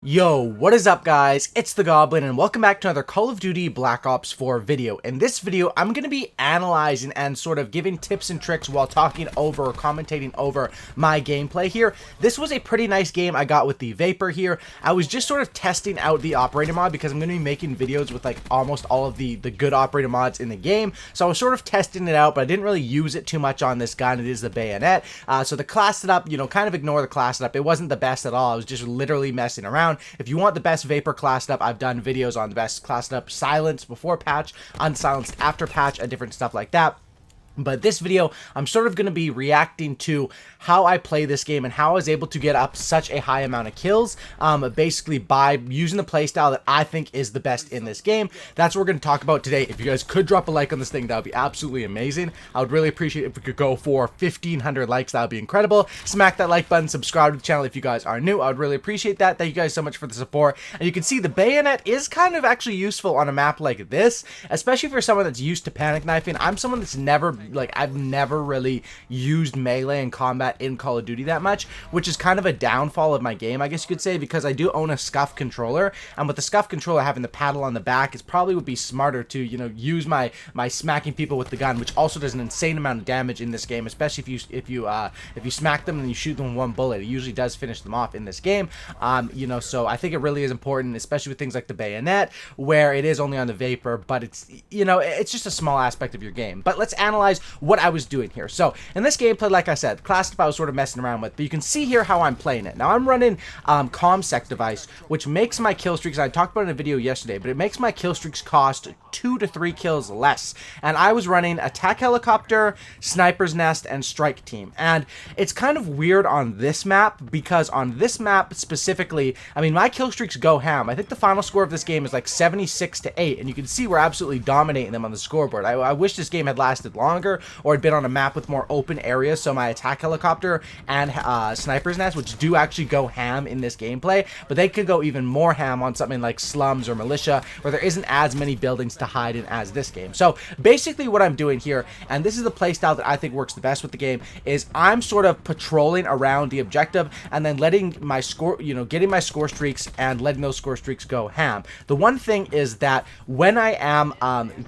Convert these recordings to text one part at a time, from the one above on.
Yo, what is up guys? It's the Goblin and welcome back to another Call of Duty Black Ops 4 video. In this video, I'm going to be analyzing and sort of giving tips and tricks while talking over or commentating over my gameplay here. This was a pretty nice game I got with the Vapor here. I was just sort of testing out the operator mod because I'm going to be making videos with like almost all of the good operator mods in the game. So I was sort of testing it out, but I didn't really use it too much on this gun. It is the bayonet. So the class setup, kind of ignore the class setup. It wasn't the best at all. I was just literally messing around. If you want the best Vapor class setup, I've done videos on the best class setup, silenced before patch, unsilenced after patch, and different stuff like that. But this video, I'm sort of going to be reacting to how I play this game and how I was able to get up such a high amount of kills, basically by using the playstyle that I think is the best in this game. That's what we're going to talk about today. If you guys could drop a like on this thing, that would be absolutely amazing. I would really appreciate it if we could go for 1,500 likes. That would be incredible. Smack that like button, subscribe to the channel if you guys are new. I would really appreciate that. Thank you guys so much for the support. And you can see the bayonet is kind of actually useful on a map like this, especially for someone that's used to panic knifing. I'm someone that's never I've never really used melee in combat in Call of Duty that much, which is kind of a downfall of my game, I guess you could say, because I do own a scuff controller, and with the scuff controller having the paddle on the back, it probably would be smarter to, use my smacking people with the gun, which also does an insane amount of damage in this game, especially if you smack them and you shoot them with one bullet. It usually does finish them off in this game. So I think it really is important, especially with things like the bayonet, where it is only on the Vapor, but it's just a small aspect of your game. But let's analyze what I was doing here. So in this gameplay, like I said, class stuff I was sort of messing around with, but you can see here how I'm playing it. Now I'm running ComSec device, which makes my kill streaks, I talked about it in a video yesterday, but it makes my kill streaks cost 2 to 3 kills less. And I was running attack helicopter, sniper's nest, and strike team. And it's kind of weird on this map, because on this map specifically, I mean, my kill streaks go ham. I think the final score of this game is like 76-8, and you can see we're absolutely dominating them on the scoreboard. I wish this game had lasted longer, or had been on a map with more open areas, so my attack helicopter and sniper's nest, which do actually go ham in this gameplay, but they could go even more ham on something like slums or militia, where there isn't as many buildings to hide in as this game. So basically what I'm doing here, and this is the playstyle that I think works the best with the game, is I'm sort of patrolling around the objective and then letting my score, getting my score streaks and letting those score streaks go ham. The one thing is that when I am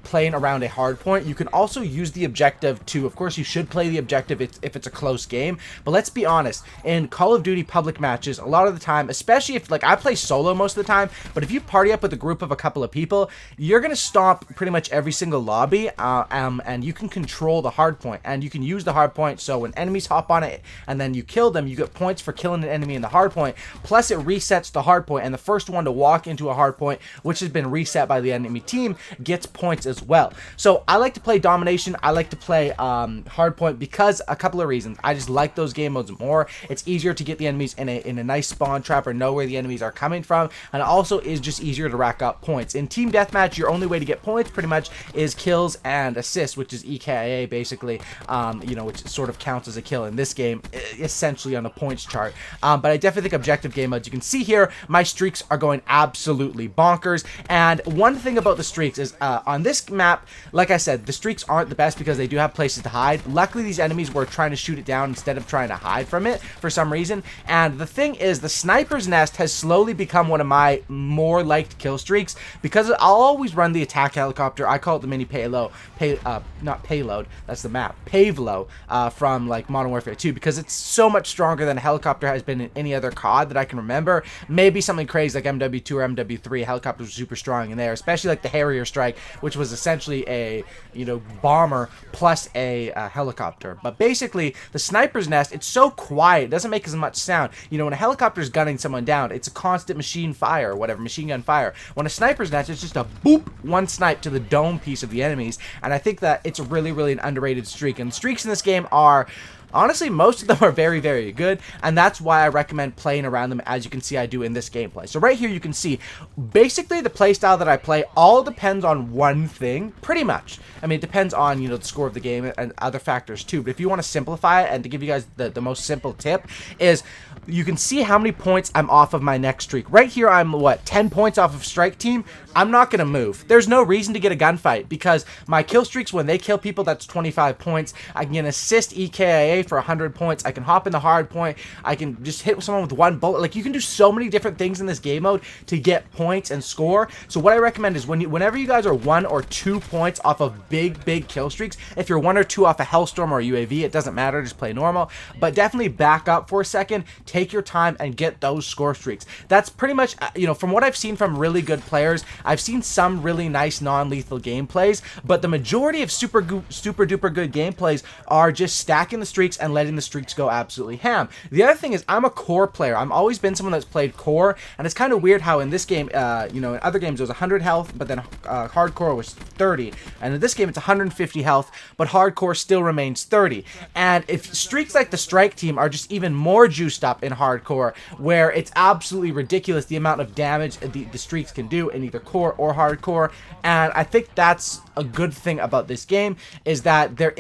playing around a hard point, you can also use the objective to, of course you should play the objective if it's a close game, but let's be honest, in Call of Duty public matches, a lot of the time, especially if, like, I play solo most of the time, but if you party up with a group of a couple of people, you're gonna stomp pretty much every single lobby, and you can control the hard point, and you can use the hard point, so when enemies hop on it and then you kill them, you get points for killing an enemy in the hard point, plus it resets the hard point, and the first one to walk into a hard point, which has been reset by the enemy team, gets points as well. So I like to play domination, I like to play hardpoint, because a couple of reasons. I just like those game modes more. It's easier to get the enemies in a nice spawn trap or know where the enemies are coming from, and it also is just easier to rack up points. In team deathmatch, your only way to get points pretty much is kills and assists, which is EKIA basically, which sort of counts as a kill in this game, essentially on a points chart. But I definitely think objective game modes, you can see here, my streaks are going absolutely bonkers. And one thing about the streaks is on this map, like I said, the streaks aren't the best because they do have places to hide. Luckily, these enemies were trying to shoot it down instead of trying to hide from it for some reason. And the thing is, the sniper's nest has slowly become one of my more liked kill streaks, because I'll always run the attack helicopter. I call it the mini payload, not payload, that's the map, Pavelo, from like Modern Warfare 2, because it's so much stronger than a helicopter has been in any other COD that I can remember. Maybe something crazy like MW2 or MW3, helicopters were super strong in there, especially like the Harrier strike, which was essentially a bomber plus a helicopter. But basically, the sniper's nest, it's so quiet, it doesn't make as much sound. When a helicopter's gunning someone down, it's a constant machine fire or whatever, machine gun fire. When a sniper's nest, it's just a boop, one snipe to the dome piece of the enemies, and I think that it's really, really an underrated streak. And streaks in this game are, honestly, most of them are very, very good, and that's why I recommend playing around them, as you can see I do in this gameplay. So right here you can see, basically the playstyle that I play all depends on one thing, pretty much. I mean, it depends on, the score of the game and other factors too, but if you want to simplify it, and to give you guys the most simple tip, is you can see how many points I'm off of my next streak. Right here I'm, 10 points off of strike team, I'm not going to move. There's no reason to get a gunfight because my kill streaks, when they kill people, that's 25 points. I can assist EKIA for 100 points. I can hop in the hard point. I can just hit someone with one bullet. Like, you can do so many different things in this game mode to get points and score. So what I recommend is whenever you guys are 1 or 2 points off of big kill streaks, if you're 1 or 2 off a Hellstorm or a UAV, it doesn't matter, just play normal. But definitely back up for a second, take your time, and get those score streaks. That's pretty much, you know, from what I've seen from really good players, I've seen some really nice non-lethal gameplays, but the majority of super duper good gameplays are just stacking the streaks and letting the streaks go absolutely ham. The other thing is, I'm a core player. I've always been someone that's played core, and it's kind of weird how in this game, you know, in other games it was 100 health, but then hardcore was 30, and in this game it's 150 health, but hardcore still remains 30. And if streaks like the strike team are just even more juiced up in hardcore, where it's absolutely ridiculous the amount of damage the streaks can do in either core or hardcore. And I think that's a good thing about this game, is that there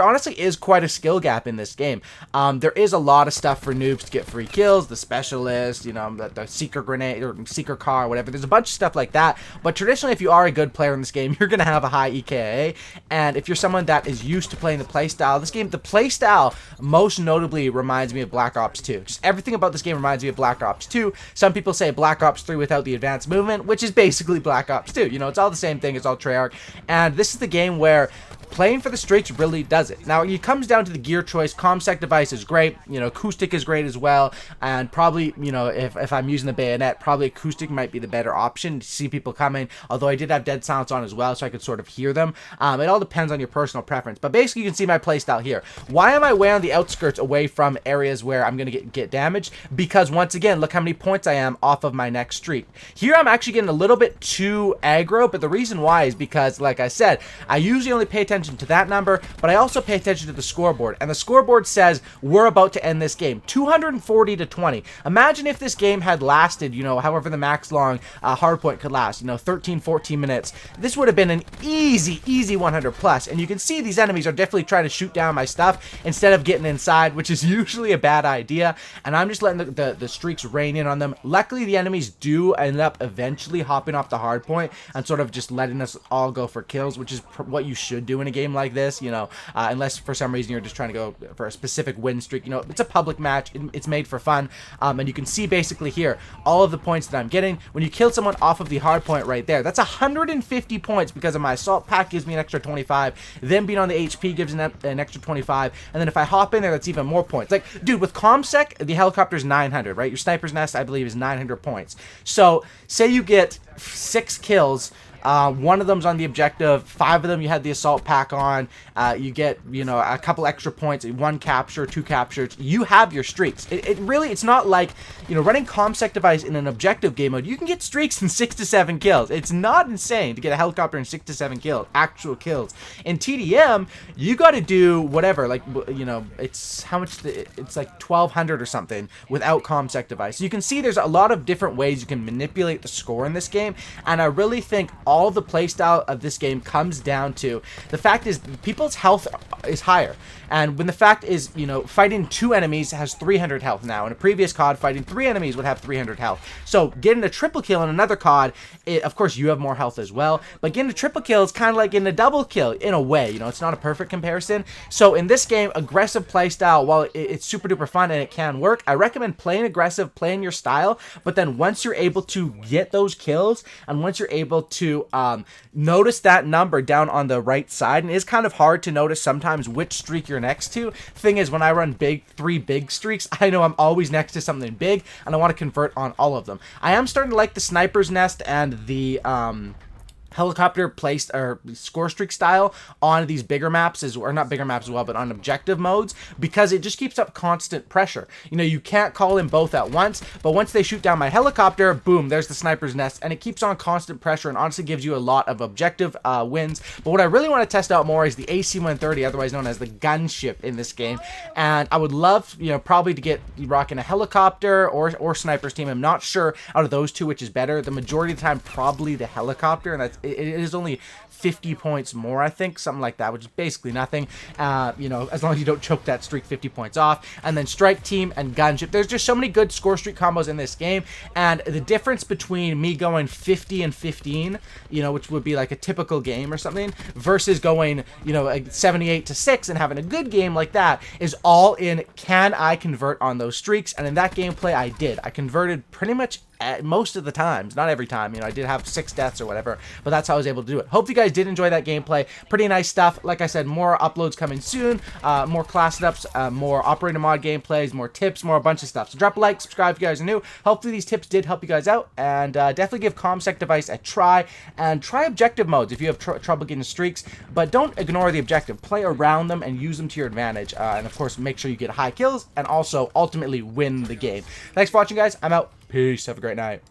honestly is quite a skill gap in this game. There is a lot of stuff for noobs to get free kills, the specialist, you know, the seeker grenade or seeker car, whatever. There's a bunch of stuff like that, but traditionally, if you are a good player in this game, you're gonna have a high EKA. And if you're someone that is used to playing the playstyle, this game, the playstyle most notably reminds me of Black Ops 2. Just everything about this game reminds me of Black Ops 2. Some people say Black Ops 3 without the advanced movement, which is basically Black Ops 2. You know, it's all the same thing. It's all Treyarch. And this is the game where playing for the streaks really does it. Now, it comes down to the gear choice. ComSec device is great. You know, acoustic is great as well. And probably, you know, if I'm using the bayonet, probably acoustic might be the better option to see people coming. Although I did have dead silence on as well, so I could sort of hear them. It all depends on your personal preference. But basically, you can see my playstyle here. Why am I way on the outskirts away from areas where I'm going to get damaged? Because once again, look how many points I am off of my next streak. Here, I'm actually getting a little bit too aggro, but the reason why is because, like I said, I usually only pay attention to that number, but I also pay attention to the scoreboard, and the scoreboard says we're about to end this game 240 to 20. Imagine if this game had lasted, you know, however the max long hardpoint could last, you know, 13-14 minutes. This would have been an easy 100 plus, and you can see these enemies are definitely trying to shoot down my stuff instead of getting inside, which is usually a bad idea, and I'm just letting the streaks rain in on them. Luckily, the enemies do end up eventually hopping off the hardpoint and sort of just letting us all go for kills, which is what you should do in a game like this, you know, unless for some reason you're just trying to go for a specific win streak. You know, it's a public match, it's made for fun, and you can see basically here all of the points that I'm getting. When you kill someone off of the hard point right there, that's 150 points because of my assault pack gives me an extra 25, then being on the HP gives an extra 25, and then if I hop in there, that's even more points. Like, dude, with ComSec, the helicopter's 900, right? Your sniper's nest, I believe, is 900 points. So say you get 6 kills, one of them's on the objective, 5 of them you had the assault pack on, you get, you know, a couple extra points, 1 capture, 2 captures, you have your streaks. It really, it's not like, you know, running ComSec device in an objective game mode, you can get streaks in 6 to 7 kills. It's not insane to get a helicopter in 6 to 7 kills, actual kills. In TDM, you got to do whatever, like, you know, it's how much, it's like 1200 or something without ComSec device. So you can see there's a lot of different ways you can manipulate the score in this game, and I really think all of the playstyle of this game comes down to the fact is people's health is higher, and when the fact is, you know, fighting 2 enemies has 300 health now. In a previous COD, fighting 3 enemies would have 300 health. So getting a triple kill in another COD, of course you have more health as well, but getting a triple kill is kind of like getting a double kill in a way. You know, it's not a perfect comparison. So in this game, aggressive playstyle, while it's super duper fun and it can work, I recommend playing aggressive, playing your style, but then once you're able to get those kills and once you're able to notice that number down on the right side, and it is kind of hard to notice sometimes which streak you're next to. Thing is, when I run 3 big streaks, I know I'm always next to something big, and I want to convert on all of them. I am starting to like the sniper's nest and the helicopter placed or score streak style on these bigger maps or not bigger maps as well, but on objective modes, because it just keeps up constant pressure. You know, you can't call in both at once, but once they shoot down my helicopter, boom, there's the sniper's nest, and it keeps on constant pressure and honestly gives you a lot of objective wins. But what I really want to test out more is the AC-130, otherwise known as the gunship in this game, and I would love, you know, probably to get rocking a helicopter or sniper's team. I'm not sure out of those two which is better. The majority of the time, probably the helicopter, and that's it is only 50 points more, I think, something like that, which is basically nothing, you know, as long as you don't choke that streak 50 points off. And then Strike Team and Gunship. There's just so many good score streak combos in this game, and the difference between me going 50 and 15, you know, which would be like a typical game or something, versus going, you know, like 78 to 6 and having a good game like that is all in, can I convert on those streaks? And in that gameplay, I did. I converted pretty much most of the times, not every time, you know, I did have 6 deaths or whatever, but that's how I was able to do it. Hope you guys did enjoy that gameplay. Pretty nice stuff. Like I said, more uploads coming soon, more class setups, more operator mod gameplays, more tips, more a bunch of stuff. So drop a like, subscribe if you guys are new. Hopefully these tips did help you guys out, and definitely give ComSec device a try, and try objective modes if you have trouble getting streaks, but don't ignore the objective. Play around them and use them to your advantage, and of course make sure you get high kills and also ultimately win the game. Thanks for watching, guys. I'm out. Peace. Have a great night.